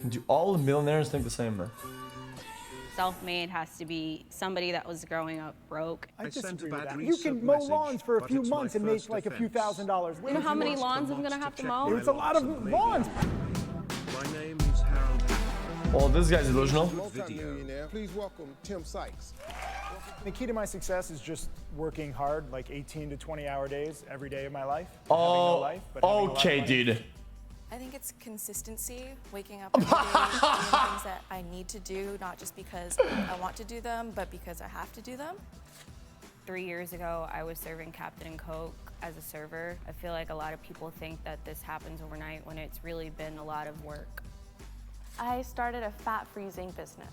Do all millionaires think the same, man? Self-made has to be somebody that was growing up broke. I disagree with that. You can mow lawns for a few months and make like a few $1,000s. You know how many lawns I'm gonna have to mow? It's a lot of lawns. My name is Harold. Oh, this guy's delusional. Multi-millionaire. Please welcome Tim Sykes. The key to my success is just working hard, like 18 to 20-hour days every day of my life. Oh, okay, dude. I think it's consistency, waking up every day, doing things that I need to do, not just because I want to do them, but because I have to do them. 3 years ago, I was serving Captain Coke as a server. I feel like a lot of people think that this happens overnight when it's really been a lot of work. I started a fat freezing business.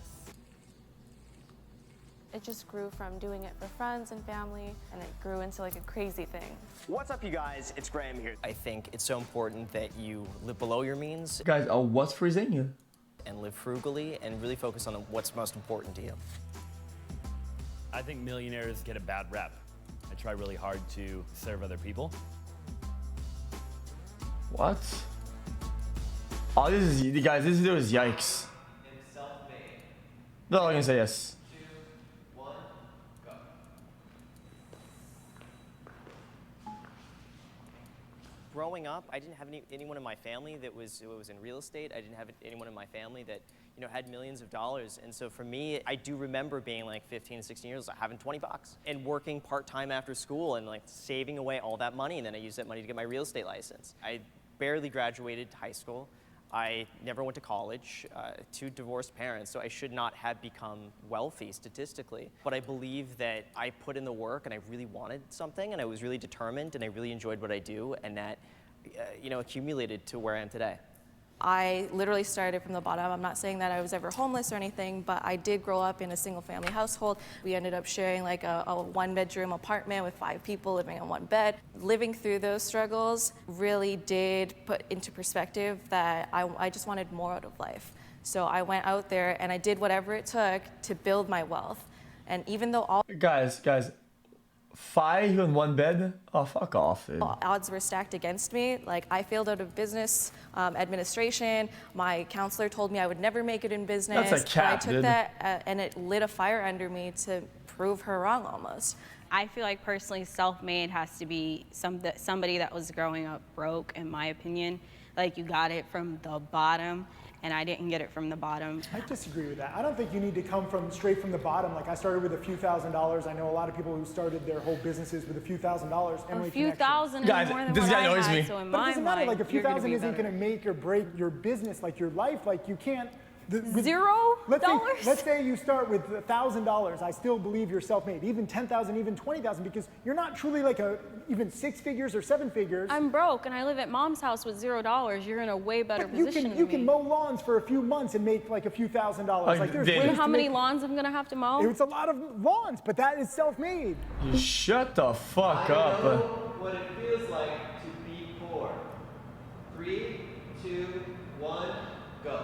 It just grew from doing it for friends and family, and it grew into like a crazy thing. What's up, you guys? It's Graham here. I think it's so important that you live below your means. Guys, what's freezing you? And live frugally and really focus on what's most important to you. I think millionaires get a bad rep. I try really hard to serve other people. What? Oh, this is, guys, this video is yikes. No, I'm gonna say yes. Growing up, I didn't have anyone in my family that was in real estate. I didn't have anyone in my family that had millions of dollars. And so for me, I do remember being like 15, 16 years, having 20 bucks and working part-time after school and like saving away all that money. And then I used that money to get my real estate license. I barely graduated high school. I never went to college, 2 divorced parents, so I should not have become wealthy statistically. But I believe that I put in the work and I really wanted something and I was really determined and I really enjoyed what I do, and that accumulated to where I am today. I literally started from the bottom. I'm not saying that I was ever homeless or anything, but I did grow up in a single-family household. We ended up sharing like a one-bedroom apartment with 5 people living on one bed. Living through those struggles really did put into perspective that I just wanted more out of life. So I went out there and I did whatever it took to build my wealth. And even though all Guys, 5 in one bed? Oh, fuck off, dude. odds were stacked against me. Like, I failed out of business administration. My counselor told me I would never make it in business. That's a cap, but I took dude. that and it lit a fire under me to prove her wrong almost. I feel like personally self-made has to be somebody that was growing up broke, in my opinion. Like, you got it from the bottom, and I didn't get it from the bottom. I disagree with that. I don't think you need to come straight from the bottom. Like, I started with a few $1,000s. I know a lot of people who started their whole businesses with a few $1,000s. A few thousand is Guys, more than this what guy I annoys had, me. so in But it my doesn't matter. mind, Like, a few you're gonna thousand be isn't better. going to make or break your business, like your life. Like, you can't. $0? Let's say you start with $1,000. I still believe you're self-made. Even 10,000, even 20,000, because you're not truly like even 6 figures or 7 figures. I'm broke and I live at mom's house with $0. You're in a way better position than me. You can mow lawns for a few months and make like a few $1,000s. Like, there's You know ways how to many make- lawns I'm gonna have to mow? It's a lot of lawns, but that is self-made. Shut the fuck up. I know what it feels like to be poor. 3, 2, 1, go.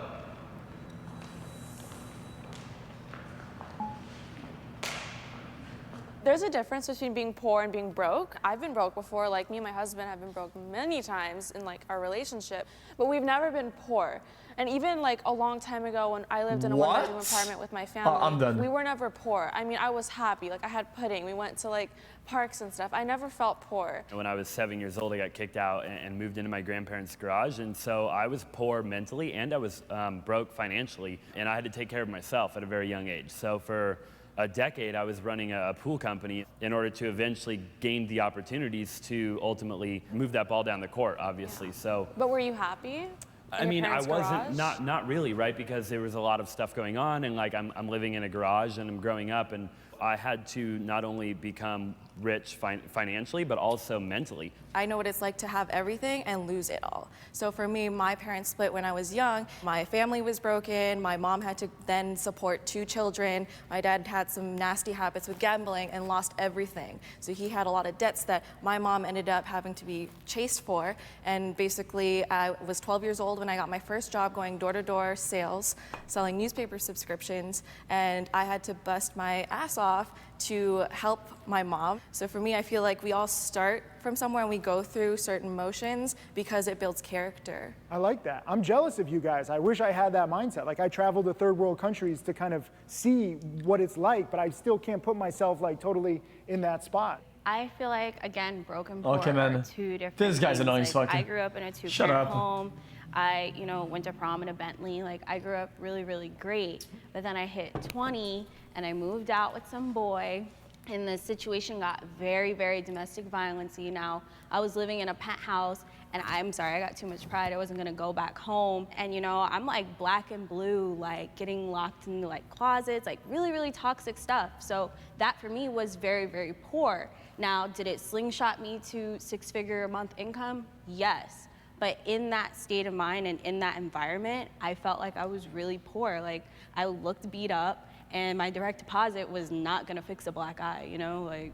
There's a difference between being poor and being broke. I've been broke before, like me and my husband have been broke many times in like our relationship, but we've never been poor. And even like a long time ago when I lived in a one-bedroom apartment with my family, I'm done. we were never poor. I mean, I was happy, like I had pudding, we went to like parks and stuff. I never felt poor. When I was 7 years old, I got kicked out and moved into my grandparents' garage, and so I was poor mentally and I was broke financially, and I had to take care of myself at a very young age. So for a decade, I was running a pool company in order to eventually gain the opportunities to ultimately move that ball down the court, obviously. So, But were you happy? I mean, I wasn't, not really, right? Because there was a lot of stuff going on, and like I'm living in a garage and I'm growing up, and I had to not only become rich financially, but also mentally. I know what it's like to have everything and lose it all. So for me, my parents split when I was young. My family was broken. My mom had to then support 2 children. My dad had some nasty habits with gambling and lost everything. So he had a lot of debts that my mom ended up having to be chased for. And basically, I was 12 years old when I got my first job going door-to-door sales, selling newspaper subscriptions. And I had to bust my ass off off to help my mom. So for me, I feel like we all start from somewhere and we go through certain motions because it builds character. I like that. I'm jealous of you guys. I wish I had that mindset. Like I traveled to third world countries to kind of see what it's like, but I still can't put myself like totally in that spot. I feel like, again, broke and poor Okay, man. are two different This guy's things. annoying Like, as fucking. I grew up in a Shut two-parent up. home. I, went to prom in a Bentley. Like, I grew up really, really great. But then I hit 20, and I moved out with some boy, and the situation got very, very domestic violence-y. Now, I was living in a penthouse, and I'm sorry, I got too much pride. I wasn't gonna go back home. And, I'm like black and blue, like getting locked into like closets, like really, really toxic stuff. So that for me was very, very poor. Now, did it slingshot me to six-figure a month income? Yes. But in that state of mind and in that environment, I felt like I was really poor. Like I looked beat up, and my direct deposit was not gonna fix a black eye, like.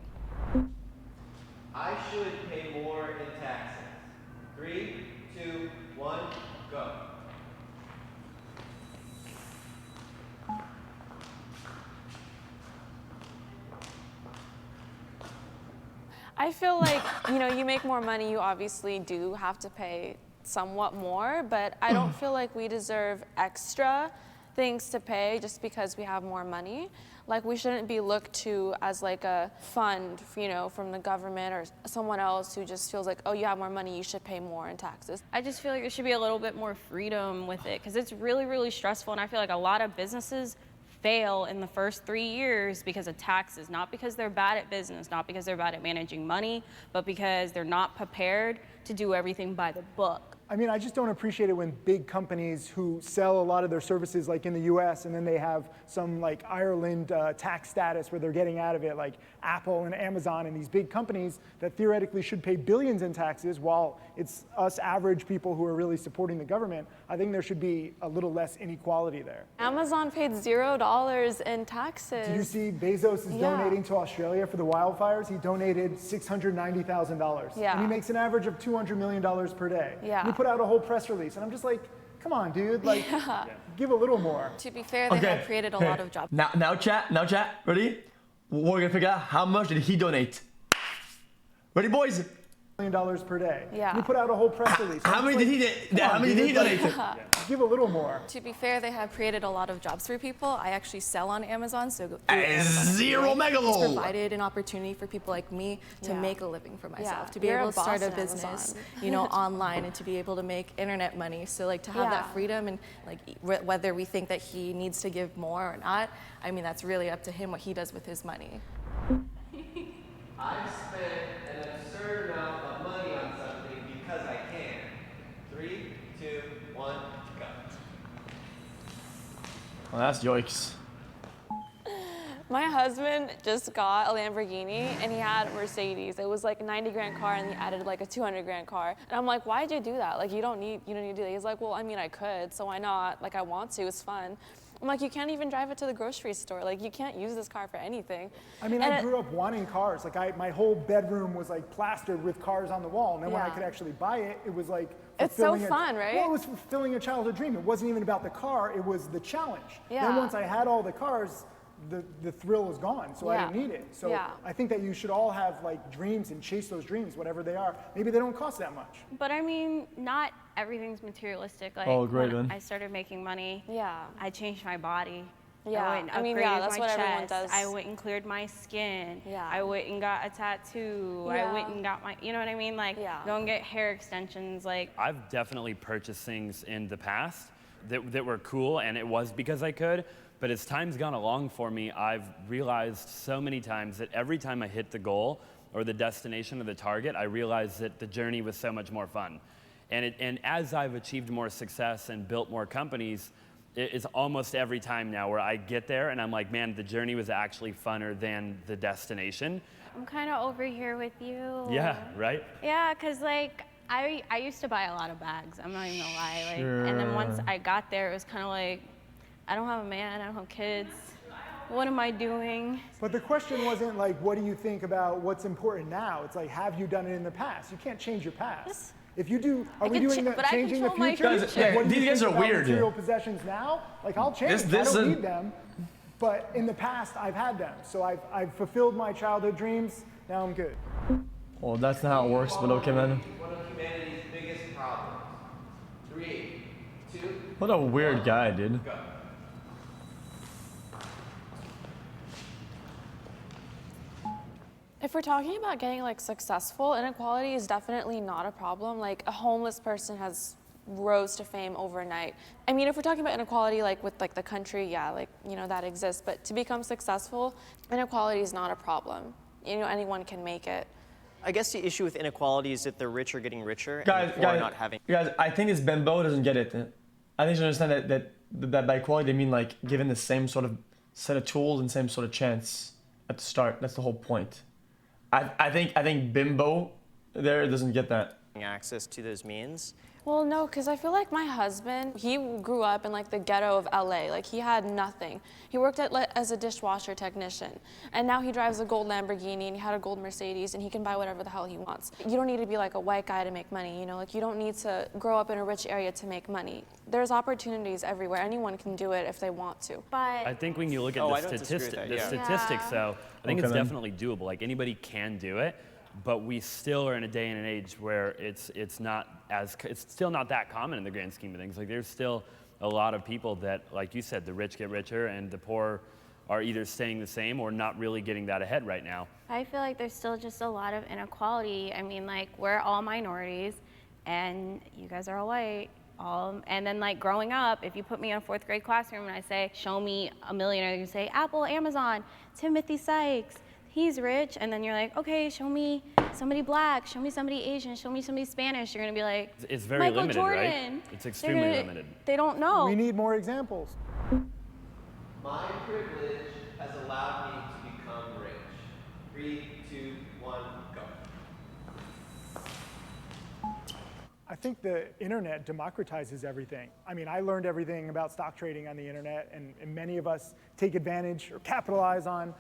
I should pay more in taxes. 3, 2, 1, go. I feel like, you make more money, you obviously do have to pay somewhat more, but I don't feel like we deserve extra things to pay just because we have more money. Like we shouldn't be looked to as like a fund, from the government or someone else who just feels like, oh, you have more money, you should pay more in taxes. I just feel like there should be a little bit more freedom with it because it's really, really stressful, and I feel like a lot of businesses fail in the first 3 years because of taxes, not because they're bad at business, not because they're bad at managing money, but because they're not prepared to do everything by the book. I mean, I just don't appreciate it when big companies who sell a lot of their services like in the US and then they have some like Ireland tax status where they're getting out of it, like Apple and Amazon and these big companies that theoretically should pay billions in taxes while it's us average people who are really supporting the government. I think there should be a little less inequality there. Amazon paid $0 in taxes. Did you see Bezos is donating to Australia for the wildfires? He donated $690,000. Yeah. And he makes an average of $200 million per day. Yeah. He put out a whole press release, and I'm just like, come on, dude, like, give a little more. To be fair, they have created a lot of jobs. Now chat, ready? We're gonna figure out how much did he donate. Ready, boys? $1 million per day. Yeah. He put out a whole press release. How many did he donate? Give a little more. To be fair, they have created a lot of jobs for people. I actually sell on Amazon, so Zero megalo. It's provided an opportunity for people like me to make a living for myself, to be You're able a to start boss a on business, Amazon. online, and to be able to make internet money. So like to have that freedom, and like whether we think that he needs to give more or not, I mean that's really up to him what he does with his money. I've spent an absurd amount of money on something because I can. 3, 2, 1, go. Well, that's yoiks. My husband just got a Lamborghini and he had a Mercedes. It was like a 90 grand car and he added like a 200 grand car. And I'm like, why'd you do that? Like you don't need to do that. He's like, well, I mean, I could, so why not? Like I want to, it's fun. I'm like, you can't even drive it to the grocery store. Like you can't use this car for anything. I mean, I grew up wanting cars. Like my whole bedroom was like plastered with cars on the wall. And then when I could actually buy it, it was like it's so fun, right? Well, it was fulfilling a childhood dream. It wasn't even about the car, it was the challenge. Yeah. Then once I had all the cars, the thrill was gone, so I didn't need it. So I think that you should all have like dreams and chase those dreams, whatever they are. Maybe they don't cost that much. But I mean, not everything's materialistic. Like great, when man. I started making money, Yeah. I changed my body. Yeah. I went and I mean, upgraded that's my what everyone chest. does. I went and cleared my skin. Yeah. I went and got a tattoo. Yeah. I went and got my, you know what I mean? Like, go and get hair extensions. Like, I've definitely purchased things in the past that were cool, and it was because I could. But as time's gone along for me, I've realized so many times that every time I hit the goal or the destination or the target, I realized that the journey was so much more fun. And as I've achieved more success and built more companies, it's almost every time now where I get there and I'm like, man, the journey was actually funner than the destination. I'm kind of over here with you. Yeah, right? Yeah, because like, I used to buy a lot of bags. I'm not even gonna lie. Like, and then once I got there, it was kind of like, I don't have a man, I don't have kids. What am I doing? But the question wasn't like, what do you think about what's important now? It's like, have you done it in the past? You can't change your past. If you do, are we doing that, changing the future? Guys, Like, what do you these guys think are about weird. material possessions now? Like, I'll change. I This don't is- need them. But in the past, I've had them. So I've fulfilled my childhood dreams. Now I'm good. Well, that's not how it works, but okay, man. One of humanity's biggest problems. 3, 2, What a weird guy, dude. go. If we're talking about getting like successful, inequality is definitely not a problem. Like a homeless person has rose to fame overnight. I mean, if we're talking about inequality like with like the country, yeah, like, you know, that exists. But to become successful, inequality is not a problem. You know, anyone can make it. I guess the issue with inequality is that the rich are getting richer Guys, and the poor are not having. guys, I think this bimbo doesn't get it. I think you understand that by equality, they mean like given the same sort of set of tools and same sort of chance at the start. That's the whole point. I think bimbo there doesn't get that. Access to those means. Well, no, because I feel like my husband, he grew up in like the ghetto of LA. Like he had nothing. He worked as a dishwasher technician. And now he drives a gold Lamborghini and he had a gold Mercedes and he can buy whatever the hell he wants. You don't need to be like a white guy to make money, you know? Like you don't need to grow up in a rich area to make money. There's opportunities everywhere. Anyone can do it if they want to. But I think when you look at I the don't disagree with that, yeah. statistics, though, I think Okay, it's man. definitely doable. Like anybody can do it, but we still are in a day and an age where it's still not that common in the grand scheme of things. Like there's still a lot of people that, like you said, the rich get richer and the poor are either staying the same or not really getting that ahead right now. I feel like there's still just a lot of inequality. I mean, like, we're all minorities, and you guys are all white. And then, like, growing up, if you put me in a 4th grade classroom and I say, show me a millionaire, you say, Apple, Amazon, Timothy Sykes, he's rich. And then you're like, okay, show me somebody black, show me somebody Asian, show me somebody Spanish. You're gonna be like, It's very Michael limited, Jordan. right? It's extremely limited. They don't know. We need more examples. My privilege has allowed me to become rich. 3, 2, 1, go. I think the internet democratizes everything. I mean, I learned everything about stock trading on the internet, and many of us take advantage or capitalize on,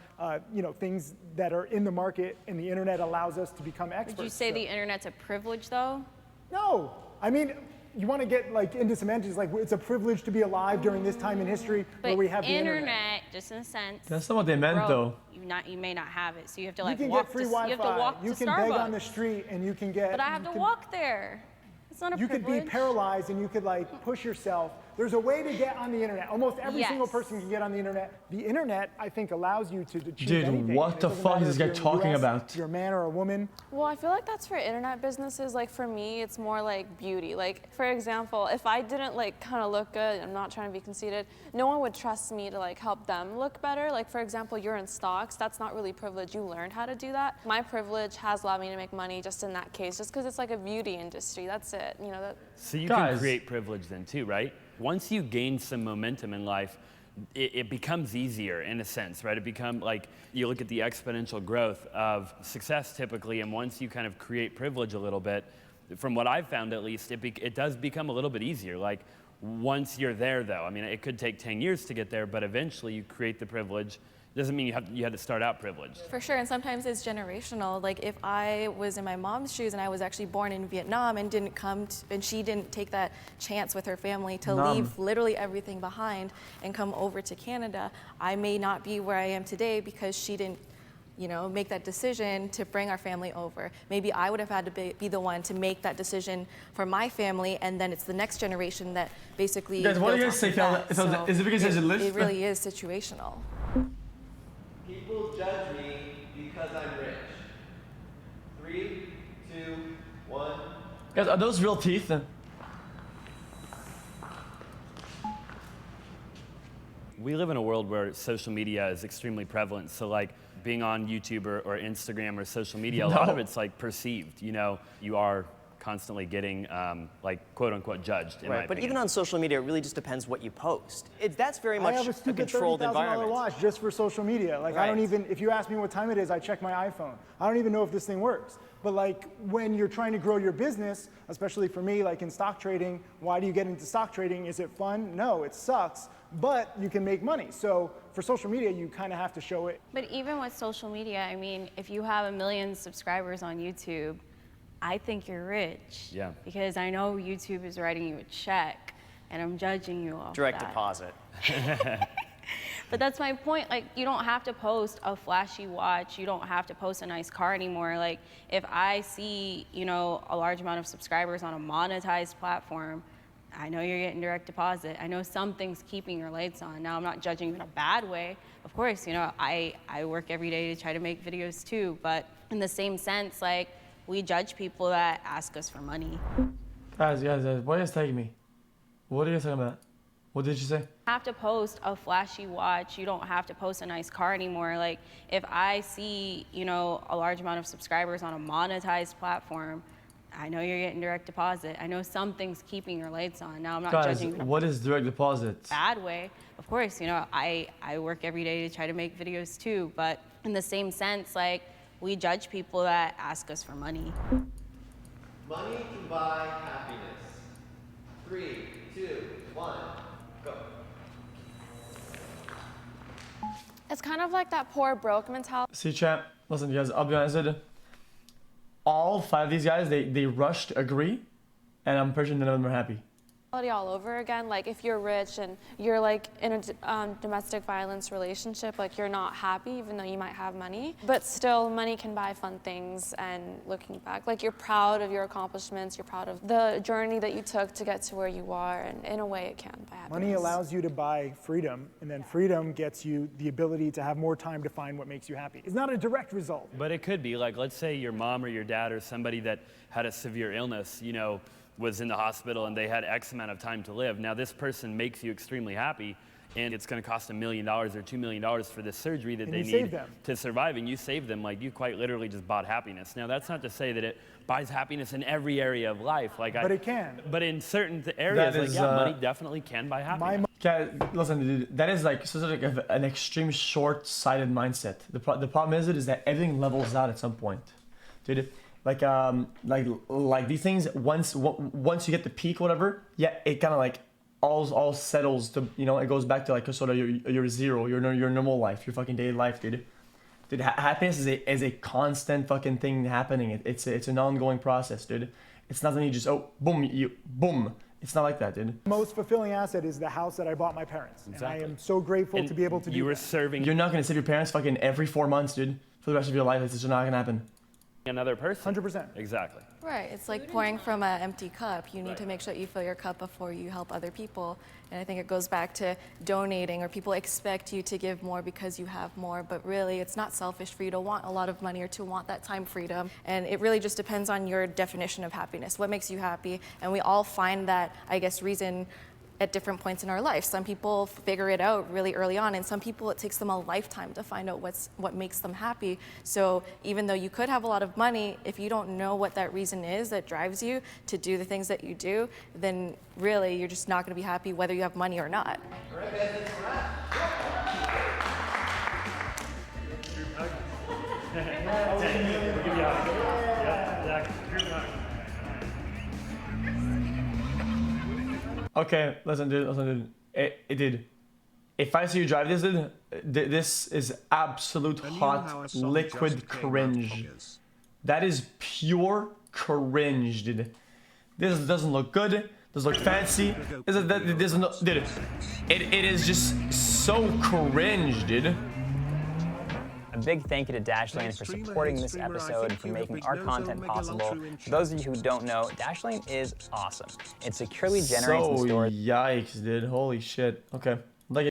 things that are in the market, and the internet allows us to become experts. Would you say So- the internet's a privilege, though? No, I mean, you want to get like into semantics, like it's a privilege to be alive during this time in history where But we have the internet. just in a sense. That's not what they meant, though. You may not have it, so you have to You like can walk get free to. You have to Wi-Fi. walk You to can Starbucks. beg on the street, and you can get. But I have to walk there. It's not a You could privilege. be paralyzed, and you could like push yourself. There's a way to get on the internet. Almost every single Yes. person can get on the internet. The internet, I think, allows you to achieve Dude, anything. what It the doesn't fuck matter is this if guy you're in the talking US, about? You're a man or a woman. Well, I feel like that's for internet businesses. Like for me, it's more like beauty. Like for example, if I didn't like kind of look good, I'm not trying to be conceited, no one would trust me to like help them look better. Like for example, you're in stocks, that's not really privilege. You learned how to do that. My privilege has allowed me to make money just in that case, just because it's like a beauty industry. That's it. You know that. So you Guys. can create privilege then too, right? Once you gain some momentum in life, it becomes easier in a sense, right? It becomes like you look at the exponential growth of success typically, and once you kind of create privilege a little bit, from what I've found at least, it does become a little bit easier. Like once you're there though, I mean, it could take 10 years to get there, but eventually you create the privilege. Doesn't mean you had to start out privileged. For sure, and sometimes it's generational. Like if I was in my mom's shoes and I was actually born in Vietnam and and she didn't take that chance with her family to leave literally everything behind and come over to Canada, I may not be where I am today because she didn't, make that decision to bring our family over. Maybe I would have had to be the one to make that decision for my family, and then it's the next generation that basically. Guys, what do you builds guys off say? of that. Is it because there's a list? It really is situational. People judge me because I'm rich. 3, 2, 1. Guys, are those real teeth? We live in a world where social media is extremely prevalent. So like being on YouTube or Instagram or social media, a lot of it's like perceived. You are constantly getting like quote unquote judged. In my But opinion. even on social media, it really just depends what you post. That's very much I have a a stupid controlled $30,000 environment. watch just for social media. Like I don't Right. even, if you ask me what time it is, I check my iPhone. I don't even know if this thing works. But like when you're trying to grow your business, especially for me, like in stock trading, why do you get into stock trading? Is it fun? No, it sucks, but you can make money. So for social media, you kind of have to show it. But even with social media, I mean, if you have 1 million subscribers on YouTube, I think you're rich. Yeah. Because I know YouTube is writing you a check, and I'm judging you off Direct that. deposit. But that's my point. Like, you don't have to post a flashy watch. You don't have to post a nice car anymore. Like, if I see, you know, a large amount of subscribers on a monetized platform, I know you're getting direct deposit. I know something's keeping your lights on. Now, I'm not judging in a bad way. Of course, you know, I work every day to try to make videos too. But in the same sense, like, we judge people that ask us for money. Guys, why are you guys tagging me? What are you talking about? What did you say? Have to post a flashy watch. You don't have to post a nice car anymore. Like, if I see, you know, a large amount of subscribers on a monetized platform, I know you're getting direct deposit. I know something's keeping your lights on. Now, I'm not judging in a what is direct deposit? bad way. Of course, you know, I work every day to try to make videos too. But in the same sense, like, we judge people that ask us for money. Money can buy happiness. 3, 2, 1, go. It's kind of like that poor broke mentality. See, champ, listen, guys, I'll be honest with you. All 5 of these guys, they rushed to agree, and I'm pretty sure none of them are happy. All over again. Like, if you're rich and you're like in a domestic violence relationship, like, you're not happy even though you might have money, but still money can buy fun things. And looking back, like, you're proud of your accomplishments, you're proud of the journey that you took to get to where you are, and in a way it can buy happiness. Money allows you to buy freedom, and then freedom gets you the ability to have more time to find what makes you happy. It's not a direct result. But it could be, like, let's say your mom or your dad or somebody that had a severe illness, you know, was in the hospital and they had X amount of time to live. Now this person makes you extremely happy, and it's going to cost $1 million or $2 million for this surgery that they need to survive, and you save them. Like, you quite literally just bought happiness. Now that's not to say that it buys happiness in every area of life. Like, but it can. But in certain areas, like, yeah, money definitely can buy happiness. Listen, dude, that is like sort of an extreme short-sighted mindset. The problem is that everything levels out at some point, dude. Like these things, once you get the peak, whatever, yeah, it kind of like all settles to, you know, it goes back to like a sort of your zero, your normal life, your fucking daily life, dude. Dude, happiness is a constant fucking thing happening. It's an ongoing process, dude. It's not something you just boom. It's not like that, dude. The most fulfilling asset is the house that I bought my parents. Exactly. And I am so grateful to be able to do that. You're not gonna save your parents fucking every 4 months, dude, for the rest of your life. It's just not gonna happen. Another person. 100%. Exactly. Right, it's like pouring from an empty cup. You need to make sure that you fill your cup before you help other people. And I think it goes back to donating, or people expect you to give more because you have more, but really it's not selfish for you to want a lot of money or to want that time freedom. And it really just depends on your definition of happiness, what makes you happy. And we all find that, I guess, reason at different points in our life. Some people figure it out really early on, and some people it takes them a lifetime to find out what makes them happy. So even though you could have a lot of money, if you don't know what that reason is that drives you to do the things that you do, then really you're just not gonna be happy whether you have money or not. All right, guys, that's a wrap. Okay, listen, dude. Dude. If I see you drive this, dude, this is absolute hot liquid cringe. That is pure cringe, dude. This doesn't look good. Doesn't look fancy. It doesn't look, dude. It is just so cringe, dude. A big thank you to Dashlane for supporting this episode and for making our content possible. For those of you who don't know, Dashlane is awesome. It securely generates and stores. Yikes, dude. Holy shit. Okay.